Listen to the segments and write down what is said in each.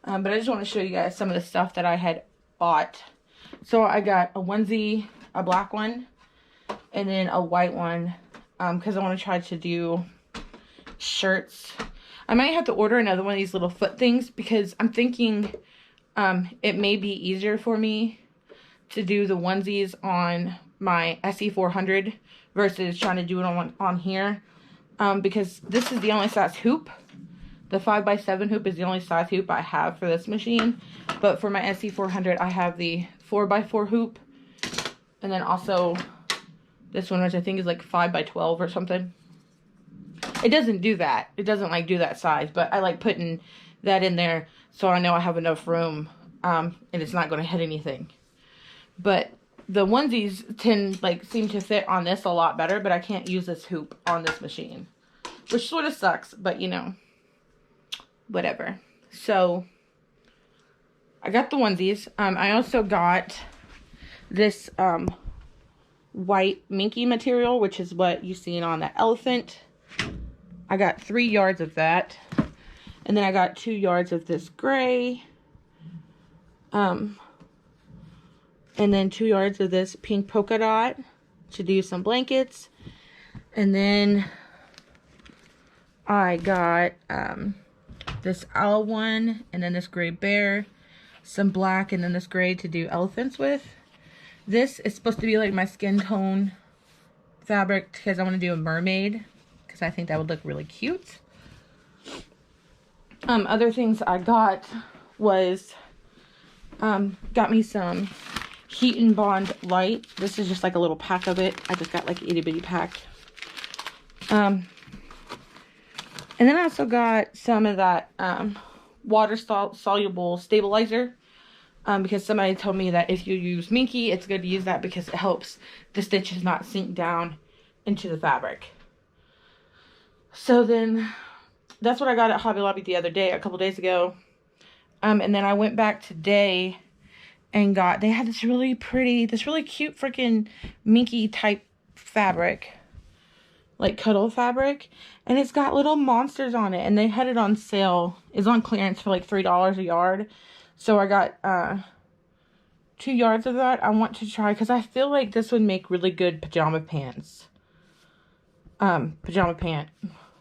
But I just want to show you guys some of the stuff that I had bought. So I got a onesie, a black one, and then a white one, because I want to try to do shirts. I might have to order another one of these little foot things, because I'm thinking it may be easier for me to do the onesies on my SE400 versus trying to do it on here, because this is the only size hoop. The 5x7 hoop is the only size hoop I have for this machine, but for my SE400 I have the 4x4 hoop, and then also this one, which I think is like 5x12 or something. It doesn't do that. It doesn't like do that size, but I like putting that in there so I know I have enough room, and it's not going to hit anything. But the onesies seem to fit on this a lot better, but I can't use this hoop on this machine, which sort of sucks, but you know, whatever. So I got the onesies. I also got this white minky material, which is what you seen on the elephant. I got 3 yards of that, and then I got 2 yards of this gray, and then 2 yards of this pink polka dot to do some blankets. And then I got this owl one, and then this gray bear, some black, and then this gray to do elephants with. This is supposed to be like my skin tone fabric, because I want to do a mermaid, because I think that would look really cute. Other things I got was, got me some Heat and Bond Light. This is just like a little pack of it. I just got like an itty bitty pack. And then I also got some of that water soluble stabilizer, because somebody told me that if you use Minky, it's good to use that because it helps the stitches not sink down into the fabric. So then that's what I got at Hobby Lobby the other day, a couple days ago. And then I went back today and they had this really pretty, this really cute freaking Minky type fabric, like Cuddle Fabric, and it's got little monsters on it, and they had it on sale. It's on clearance for like $3 a yard. So I got 2 yards of that. I want to try, because I feel like this would make really good pajama pants. Pajama pant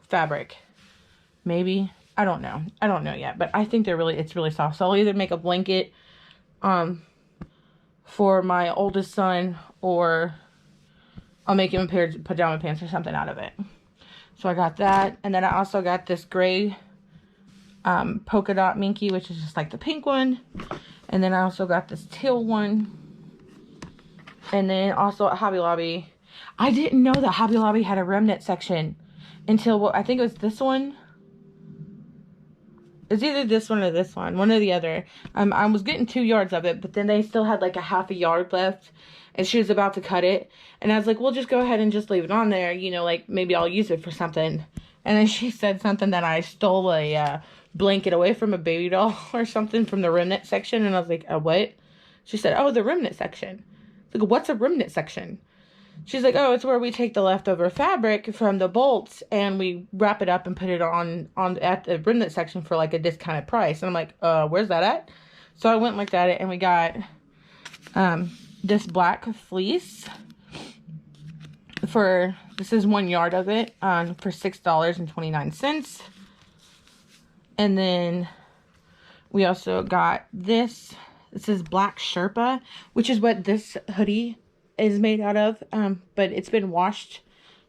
fabric. Maybe. I don't know. I don't know yet, but I think it's really soft. So I'll either make a blanket for my oldest son, or I'll make him a pair of pajama pants or something out of it. So I got that. And then I also got this gray polka dot Minky, which is just like the pink one. And then I also got this teal one. And then also at Hobby Lobby, I didn't know that Hobby Lobby had a remnant section until, I think it was this one. It's either this one or this one or the other. I was getting 2 yards of it, but then they still had like a half a yard left, and she was about to cut it. And I was like, well, just go ahead and just leave it on there. You know, like maybe I'll use it for something. And then she said something that I stole a blanket away from a baby doll or something from the remnant section. And I was like, what? She said, oh, the remnant section. I was like, what's a remnant section? She's like, oh, it's where we take the leftover fabric from the bolts and we wrap it up and put it on at the remnant section for like a discounted price. And I'm like, where's that at? So I went and looked at it, and we got this black fleece this is 1 yard of it for $6.29. And then we also got this. This is black Sherpa, which is what this hoodie is made out of, but it's been washed,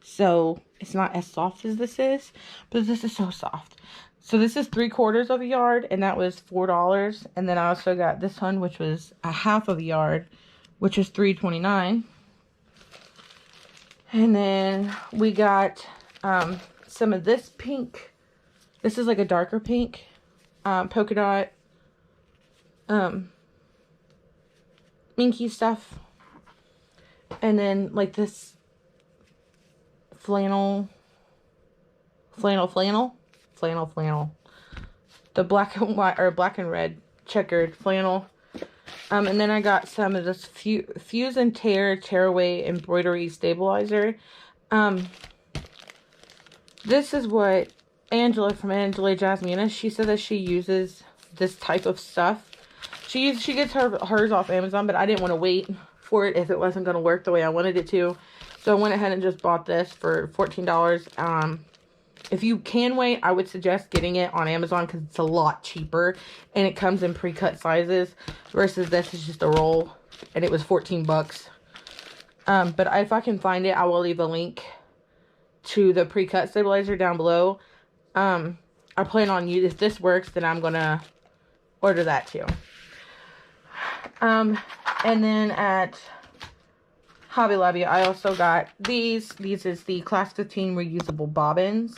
so it's not as soft as this is, but this is so soft. So this is 3/4 of a yard, and that was $4. And then I also got this one, which was a half of a yard, which is $3.29. And then we got some of this pink. This is like a darker pink polka dot Minky stuff. And then like this flannel. The black and white, or black and red checkered flannel. And then I got some of this Fuse and Tearaway Embroidery Stabilizer. This is what Angela from Angela Jasmina, she said that she uses this type of stuff. She gets hers off Amazon, but I didn't want to wait for it if it wasn't going to work the way I wanted it to. So I went ahead and just bought this for $14. If you can wait, I would suggest getting it on Amazon because it's a lot cheaper. And it comes in pre-cut sizes versus this is just a roll. And it was 14 bucks. But if I can find it, I will leave a link to the pre-cut stabilizer down below. I plan on if this works, then I'm going to order that too. And then at Hobby Lobby, I also got these. These is the Class 15 reusable bobbins.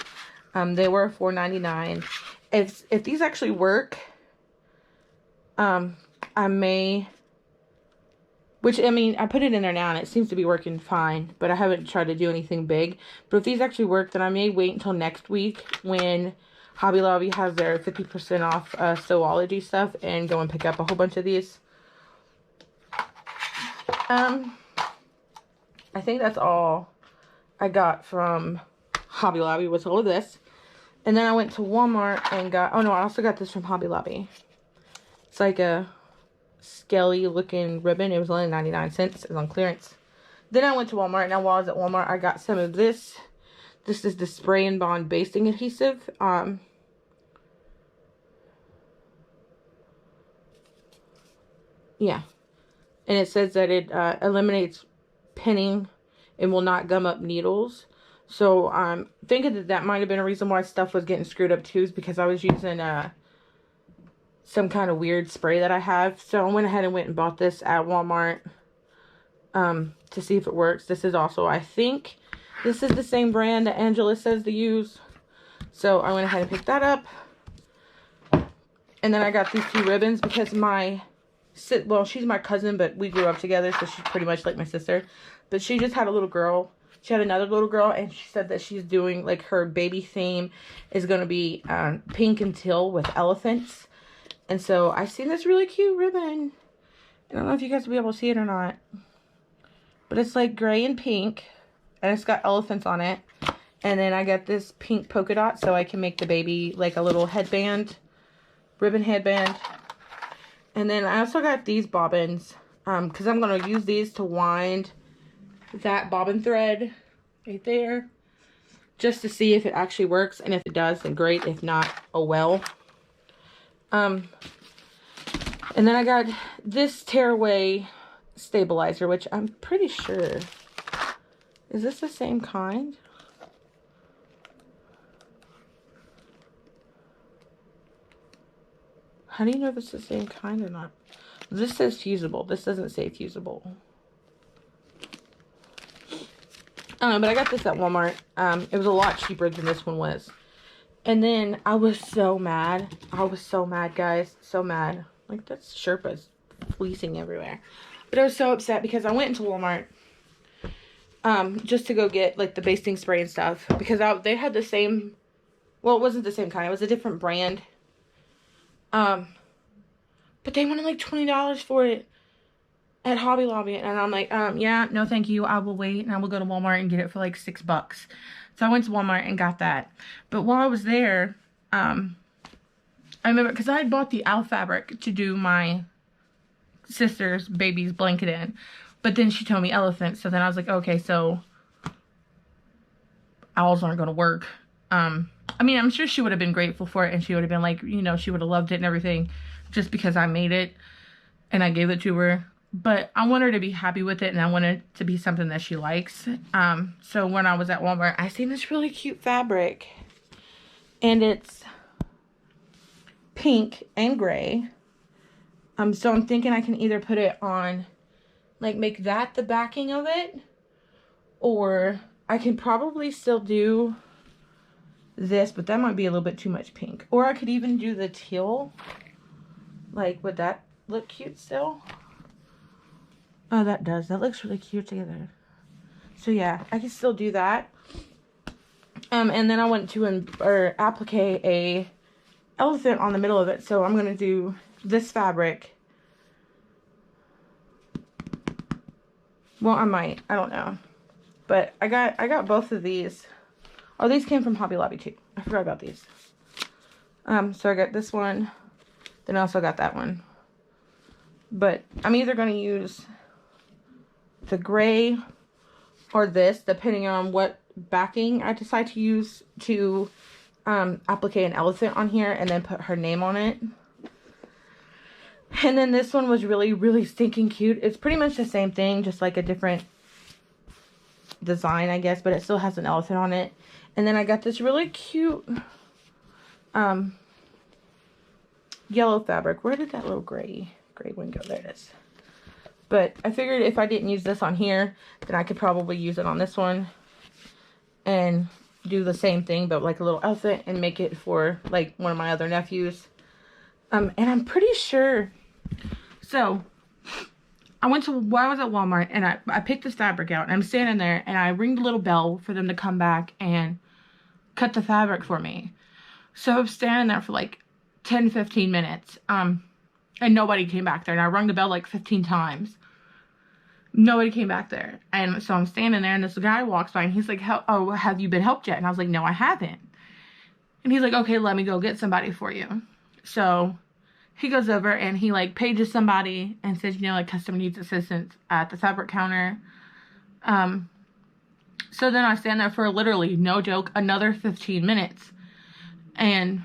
They were $4.99. If these actually work, I may, which, I mean, I put it in there now and it seems to be working fine, but I haven't tried to do anything big. But if these actually work, then I may wait until next week when Hobby Lobby has their 50% off Sewology stuff and go and pick up a whole bunch of these. I think that's all I got from Hobby Lobby was all of this. And then I went to Walmart and got, oh no, I also got this from Hobby Lobby. It's like a scaly looking ribbon. It was only 99 cents. It was on clearance. Then I went to Walmart. Now while I was at Walmart, I got some of this. This is the Spray and Bond Basting Adhesive. Yeah. And it says that it eliminates pinning and will not gum up needles. So I'm thinking that might have been a reason why stuff was getting screwed up too, is because I was using some kind of weird spray that I have. So I went ahead and went and bought this at Walmart to see if it works. This is also, I think, this is the same brand that Angela says to use. So I went ahead and picked that up. And then I got these two ribbons because well, she's my cousin, but we grew up together, so she's pretty much like my sister. But she just had a little girl. She had another little girl, and she said that she's doing, like, her baby theme is going to be pink and teal with elephants. And so I seen this really cute ribbon. I don't know if you guys will be able to see it or not. But it's, like, gray and pink, and it's got elephants on it. And then I got this pink polka dot, so I can make the baby, like, a little headband, ribbon headband. And then I also got these bobbins, because I'm going to use these to wind that bobbin thread right there, just to see if it actually works. And if it does, then great. If not, oh well. And then I got this Tearaway Stabilizer, which I'm pretty sure, is this the same kind? How do you know if it's the same kind or not? This says fusible. This doesn't say fusible. I don't know, but I got this at Walmart. It was a lot cheaper than this one was. And then I was so mad. I was so mad, guys. So mad. Like, that's Sherpa's fleecing everywhere. But I was so upset because I went into Walmart just to go get, like, the basting spray and stuff. Because they had the same... Well, it wasn't the same kind. It was a different brand. But they wanted like $20 for it at Hobby Lobby. And I'm like, yeah, no thank you. I will wait and I will go to Walmart and get it for like $6. So I went to Walmart and got that. But while I was there, I remember, because I had bought the owl fabric to do my sister's baby's blanket in. But then she told me elephant. So then I was like, okay, so owls aren't going to work. I mean, I'm sure she would have been grateful for it, and she would have been like, you know, she would have loved it and everything, just because I made it and I gave it to her. But I want her to be happy with it, and I want it to be something that she likes. So when I was at Walmart, I seen this really cute fabric, and it's pink and gray. So I'm thinking I can either put it on, like, make that the backing of it, or I can probably still do this, but that might be a little bit too much pink. Or I could even do the teal. Like, would that look cute still? Oh, that does. That looks really cute together. So yeah, I can still do that. And then I went to applique a elephant on the middle of it. So I'm gonna do this fabric. Well, I might. I don't know. But I got both of these. Oh, these came from Hobby Lobby too. I forgot about these. So I got this one Then I also got that one. But I'm either going to use the gray or this, depending on what backing I decide to use to applicate an elephant on here and then put her name on it. And then this one was really, really stinking cute. It's pretty much the same thing, just like a different design, I guess, but it still has an elephant on it. And then I got this really cute yellow fabric. Where did that little gray one go? There it is. But I figured if I didn't use this on here, then I could probably use it on this one and do the same thing, but like a little elephant, and make it for like one of my other nephews. And I'm pretty sure, so I was at Walmart and I picked this fabric out, and I'm standing there and I ring the little bell for them to come back and cut the fabric for me. So I'm standing there for like 10-15 minutes, and nobody came back there, and I rung the bell like 15 times. Nobody came back there. And so I'm standing there, and this guy walks by, and he's like, oh, have you been helped yet? And I was like, no, I haven't. And he's like, okay, let me go get somebody for you. So he goes over, and he like pages somebody and says, you know, like, customer needs assistance at the fabric counter. So then I stand there for literally, no joke, another 15 minutes. And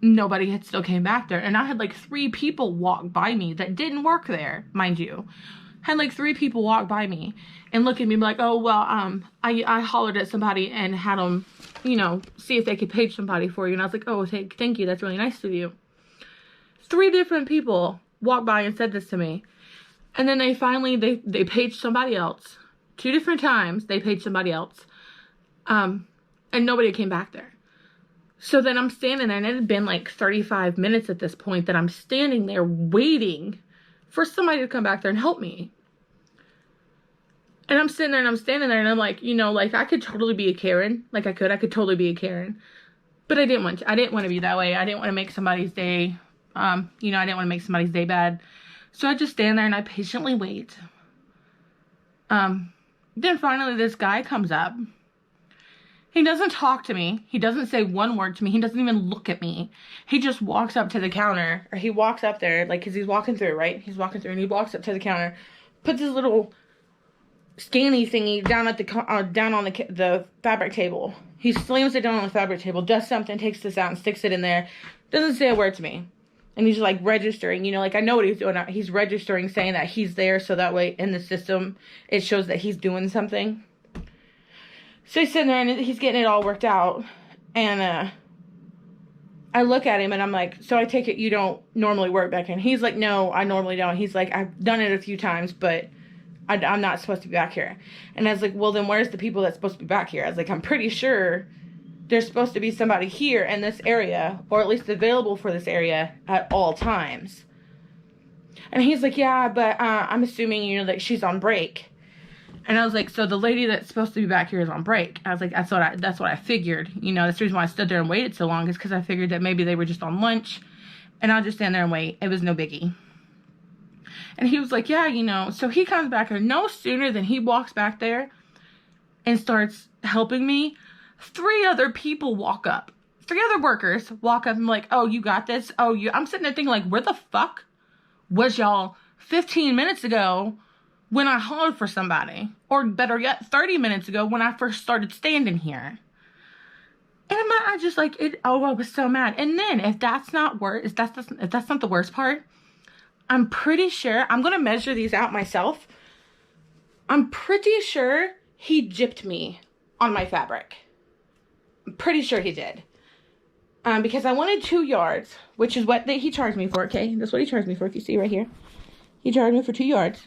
nobody had still came back there. And I had like 3 people walk by me that didn't work there, mind you. Had like 3 people walk by me and look at me like, oh, well, I hollered at somebody and had them, you know, see if they could page somebody for you. And I was like, oh, thank you. That's really nice of you. 3 different people walked by and said this to me. And then they finally, they paged somebody else. 2 different times they paged somebody else. And nobody came back there. So then I'm standing there, and it had been like 35 minutes at this point that I'm standing there waiting for somebody to come back there and help me. And I'm sitting there, and I'm standing there, and I'm like, you know, like, I could totally be a Karen. Like, I could totally be a Karen. But I didn't want to be that way. I didn't want to make somebody's day, you know, I didn't want to make somebody's day bad. So I just stand there, and I patiently wait. Then finally this guy comes up. He doesn't talk to me. He doesn't say one word to me. He doesn't even look at me. He just walks up to the counter, or he walks up there, like, because he's walking through, right? He's walking through, and he walks up to the counter, puts his little scanny thingy down at down on the fabric table. He slams it down on the fabric table, does something, takes this out and sticks it in there. Doesn't say a word to me. And he's like registering, you know, like, I know what he's doing. He's registering, saying that he's there, so that way in the system it shows that he's doing something. So he's sitting there, and he's getting it all worked out. And I look at him, and I'm like, so I take it you don't normally work back here? And he's like, no, I normally don't. He's like, I've done it a few times, but I'm not supposed to be back here. And I was like, well, then where's the people that's supposed to be back here? I was like, I'm pretty sure there's supposed to be somebody here in this area, or at least available for this area at all times. And he's like, yeah, but I'm assuming, you know, that she's on break. And I was like, so the lady that's supposed to be back here is on break. I was like, that's what I figured. You know, that's the reason why I stood there and waited so long, is because I figured that maybe they were just on lunch, and I'll just stand there and wait. It was no biggie. And he was like, yeah, you know. So he comes back here. No sooner than he walks back there and starts helping me, 3 other people walk up. 3 other workers walk up and like, oh, you got this? Oh, I'm sitting there thinking, like, where the fuck was y'all 15 minutes ago when I hollered for somebody? Or better yet, 30 minutes ago when I first started standing here. And I just like, I was so mad. And then if that's not if that's not the worst part, I'm pretty sure, I'm going to measure these out myself. I'm pretty sure he gypped me on my fabric. I'm pretty sure he did. Because I wanted 2 yards, which is what he charged me for, okay? That's what he charged me for, if you see right here. He charged me for 2 yards.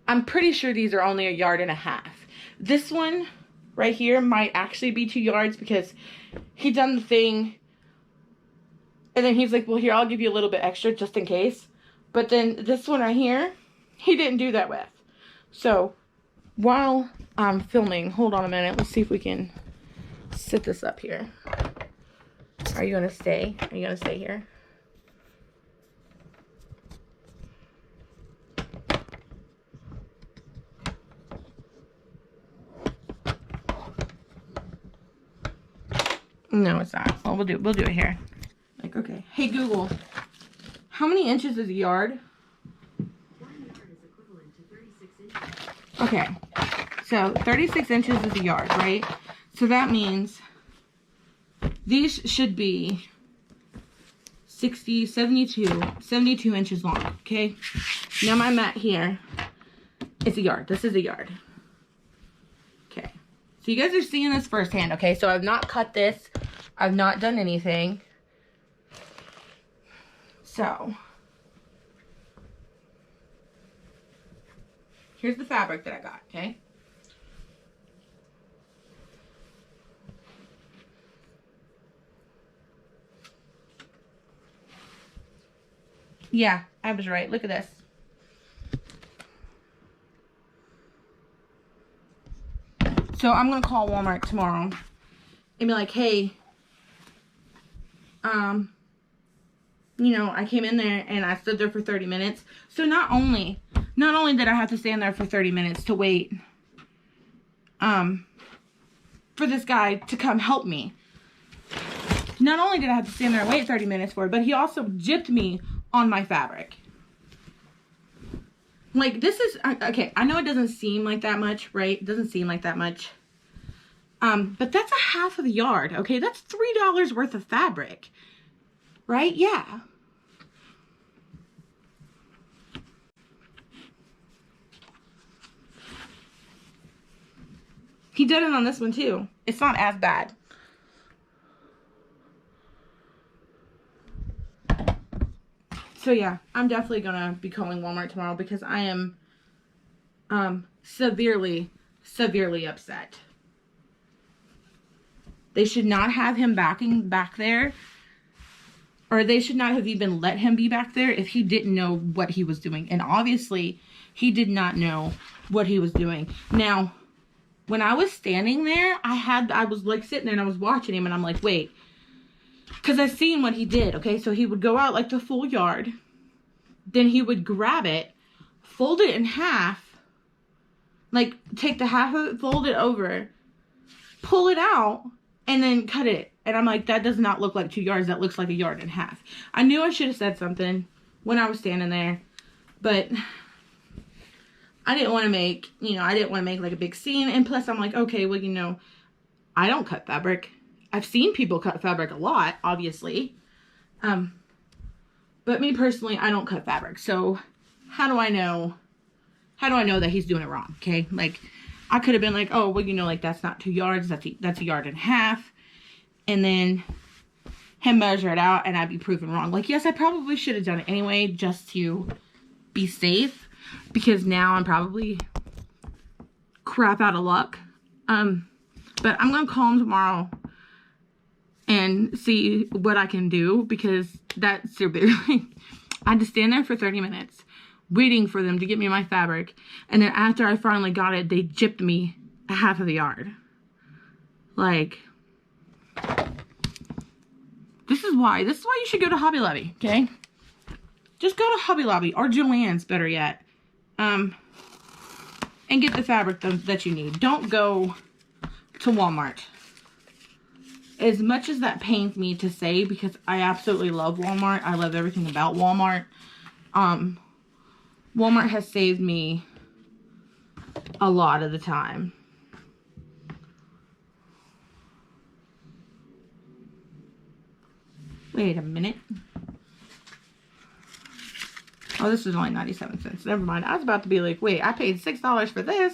I'm pretty sure these are only 1.5 yards. This one right here might actually be 2 yards, because he done the thing, and then he's like, well, here, I'll give you a little bit extra just in case. But then this one right here, he didn't do that with. So while I'm filming, hold on a minute, let's see if we can sit this up here. Are you gonna stay? Are you gonna stay here? No, it's not. Well, we'll do it here. Like, okay. Hey, Google, how many inches is a yard? 1 yard is equivalent to 36 inches. Okay, so 36 inches is a yard, right? So that means these should be 60, 72 inches long, okay? Now my mat here, it's a yard. This is a yard. Okay, so you guys are seeing this firsthand, okay? So I've not cut this. I've not done anything. So, here's the fabric that I got, okay? Yeah, I was right. Look at this. So I'm going to call Walmart tomorrow and be like, hey, you know, I came in there and I stood there for 30 minutes. So not only did I have to stand there for 30 minutes to wait, for this guy to come help me. Not only did I have to stand there and wait 30 minutes for it, but he also gypped me on my fabric. Like, this is, okay, I know it doesn't seem like that much, right? It doesn't seem like that much. But that's a half of the yard, okay? That's $3 worth of fabric, right? Yeah. He did it on this one too. It's not as bad. So yeah, I'm definitely gonna be calling Walmart tomorrow because I am severely upset. They should not have him back there, or they should not have even let him be back there if he didn't know what he was doing. And obviously, he did not know what he was doing. Now, when I was standing there, I was like sitting there and I was watching him and I'm like, wait. Because I've seen what he did, okay? So he would go out like the full yard. Then he would grab it, fold it in half. Like, take the half of it, fold it over, pull it out, and then cut it. And I'm like, that does not look like 2 yards. That looks like a yard and a half. I knew I should have said something when I was standing there. But I didn't want to make, like a big scene. And plus I'm like, okay, well, I don't cut fabric. I've seen people cut fabric a lot, obviously. But me personally, I don't cut fabric. So how do I know that he's doing it wrong? Okay. Like, I could have been like, oh, well, like that's not 2 yards. That's a yard and a half. And then him measure it out and I'd be proven wrong. Like, yes, I probably should have done it anyway, just to be safe, because now I'm probably crap out of luck. But I'm going to call him tomorrow and see what I can do, because that's severely, I had to stand there for 30 minutes waiting for them to get me my fabric. And then after I finally got it, they gypped me a half of the yard. Like, this is why you should go to Hobby Lobby, okay? Just go to Hobby Lobby or Joann's, better yet. And get the fabric that you need. Don't go to Walmart. As much as that pains me to say, because I absolutely love Walmart. I love everything about Walmart. Walmart has saved me a lot of the time. Wait a minute. Oh, this is only 97 cents. Never mind. I was about to be like, wait, I paid $6 for this.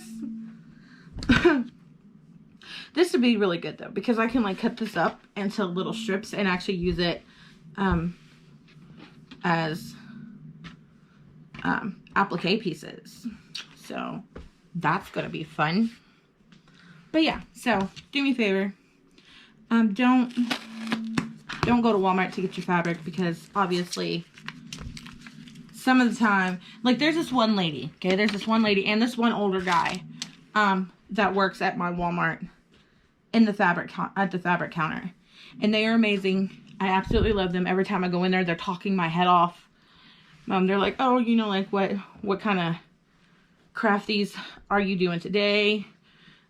This would be really good though, because I can like cut this up into little strips and actually use it as applique pieces. So that's gonna be fun. But yeah, so do me a favor. Don't go to Walmart to get your fabric, because obviously some of the time, like there's this one lady, okay? There's this one lady and this one older guy that works at my Walmart in the fabric counter, and they are amazing. I absolutely love them. Every time I go in there, they're talking my head off. They're like, oh, like what kind of crafties are you doing today?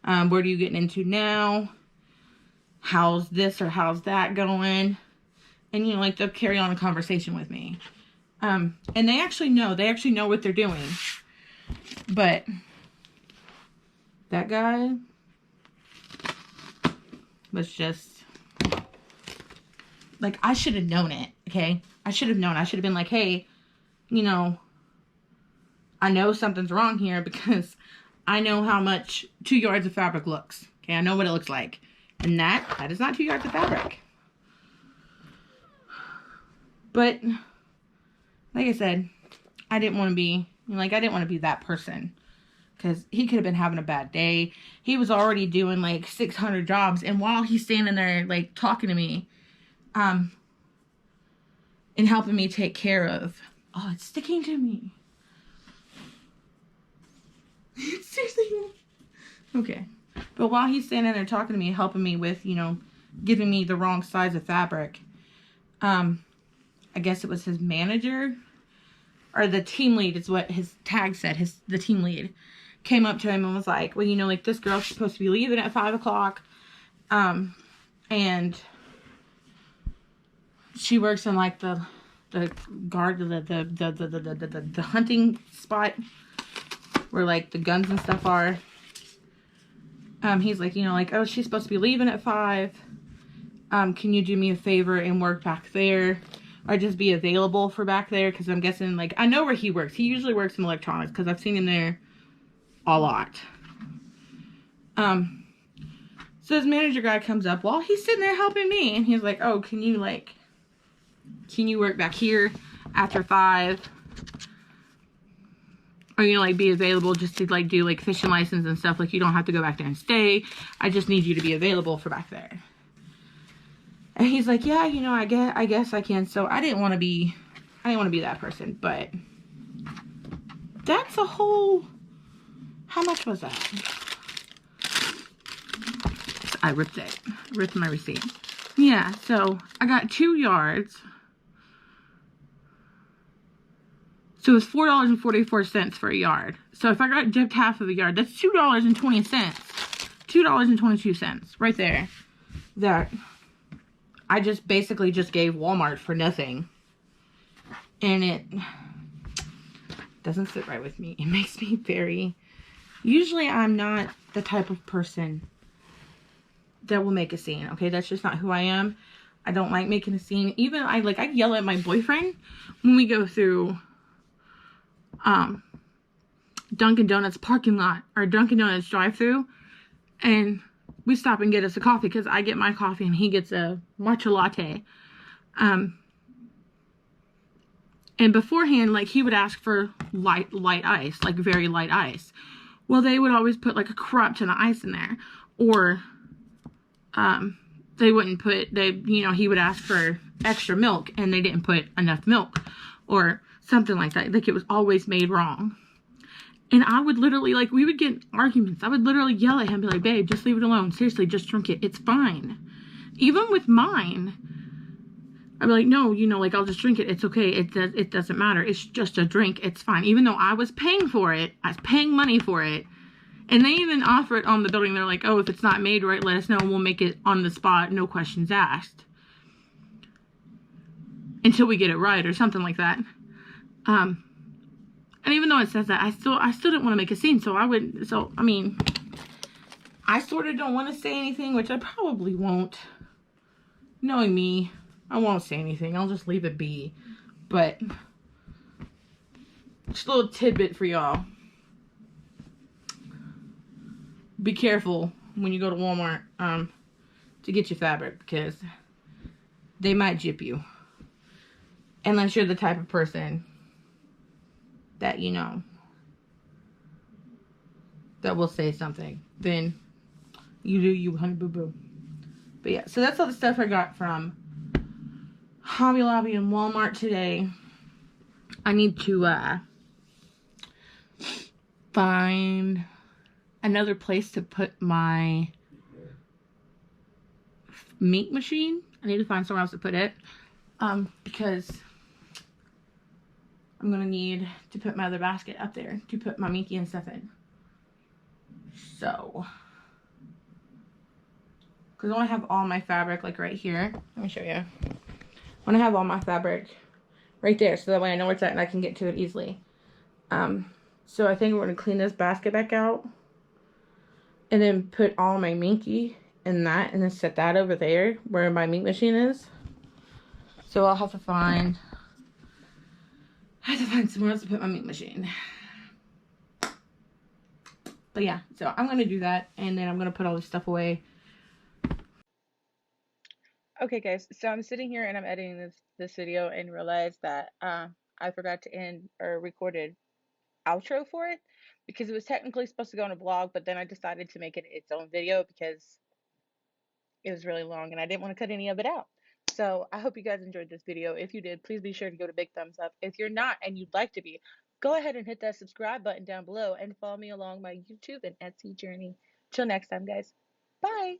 What are you getting into now? How's this or how's that going? And like they'll carry on a conversation with me. And they actually know what they're doing. But that guy was just like, I should have known it, okay? I should have known. I should have been like, hey, you know, I know something's wrong here because I know how much 2 yards of fabric looks. Okay, I know what it looks like. And that is not 2 yards of fabric. But like I said, I didn't want to be, like, I didn't want to be that person. Because he could have been having a bad day. He was already doing, like, 600 jobs. And while he's standing there, like, talking to me, and helping me take care of... Oh, it's sticking to me. Seriously. Okay. But while he's standing there talking to me, helping me with, you know, giving me the wrong size of fabric, I guess it was his manager, or the team lead is what his tag said, the team lead came up to him and was like, well, you know, like, this girl's supposed to be leaving at 5 o'clock, and she works in, like, the guard, the hunting spot where, like, the guns and stuff are. He's like, you know, like, oh, she's supposed to be leaving at 5. Can you do me a favor and work back there? Or just be available for back there? Because I'm guessing, like, I know where he works. He usually works in electronics because I've seen him there a lot. So his manager guy comes up while he's sitting there helping me. And he's like, oh, can you work back here after 5? Or, you know, like, be available just to, like, do, like, fishing license and stuff. Like, you don't have to go back there and stay. I just need you to be available for back there. And he's like, yeah, you know, I guess I can. So I didn't want to be that person. But that's a whole, how much was that? I ripped it. Ripped my receipt. Yeah, so I got 2 yards. So it was $4.44 for a yard. So if I got gypped half of a yard, that's $2.20. $2.22 right there. That I just basically just gave Walmart for nothing. And it doesn't sit right with me. It makes me very... Usually I'm not the type of person that will make a scene. Okay, that's just not who I am. I don't like making a scene. Even I yell at my boyfriend when we go through Dunkin' Donuts parking lot or Dunkin' Donuts drive-through, and we stop and get us a coffee because I get my coffee and he gets a matcha latte. And beforehand, like, he would ask for light ice, like very light ice. Well, they would always put like a crap ton of ice in there, or they wouldn't put, you know, he would ask for extra milk and they didn't put enough milk, or something like that. Like, it was always made wrong. And I would literally, like, we would get arguments. I would literally yell at him, be like, babe, just leave it alone. Seriously, just drink it. It's fine. Even with mine, I'd be like, no, you know, like, I'll just drink it. It's okay. It doesn't matter. It's just a drink. It's fine. Even though I was paying for it. I was paying money for it. And they even offer it on the building. They're like, oh, if it's not made right, let us know. We'll make it on the spot. No questions asked. Until we get it right or something like that. And even though it says that, I still didn't want to make a scene. So I mean, I sort of don't want to say anything, which I probably won't. Knowing me, I won't say anything. I'll just leave it be. But just a little tidbit for y'all. Be careful when you go to Walmart to get your fabric, because they might gyp you. Unless you're the type of person that, you know, that will say something. Then you do you, honey boo boo. But yeah, so that's all the stuff I got from Hobby Lobby and Walmart today. I need to find another place to put my meat machine. I need to find somewhere else to put it. Because I'm going to need to put my other basket up there to put my Mickey and stuff in. So, because I want to have all my fabric, like, right here. Let me show you. I want to have all my fabric right there, so that way I know where it's at and I can get to it easily. So I think we're going to clean this basket back out and then put all my minky in that and then set that over there where my meat machine is. So I'll have to find somewhere else to put my meat machine. But yeah, so I'm going to do that and then I'm going to put all this stuff away. Okay guys, so I'm sitting here and I'm editing this video and realized that I forgot to end or recorded outro for it because it was technically supposed to go on a vlog, but then I decided to make it its own video because it was really long and I didn't want to cut any of it out. So I hope you guys enjoyed this video. If you did, please be sure to go to big thumbs up. If you're not and you'd like to be, go ahead and hit that subscribe button down below and follow me along my YouTube and Etsy journey. Till next time, guys. Bye.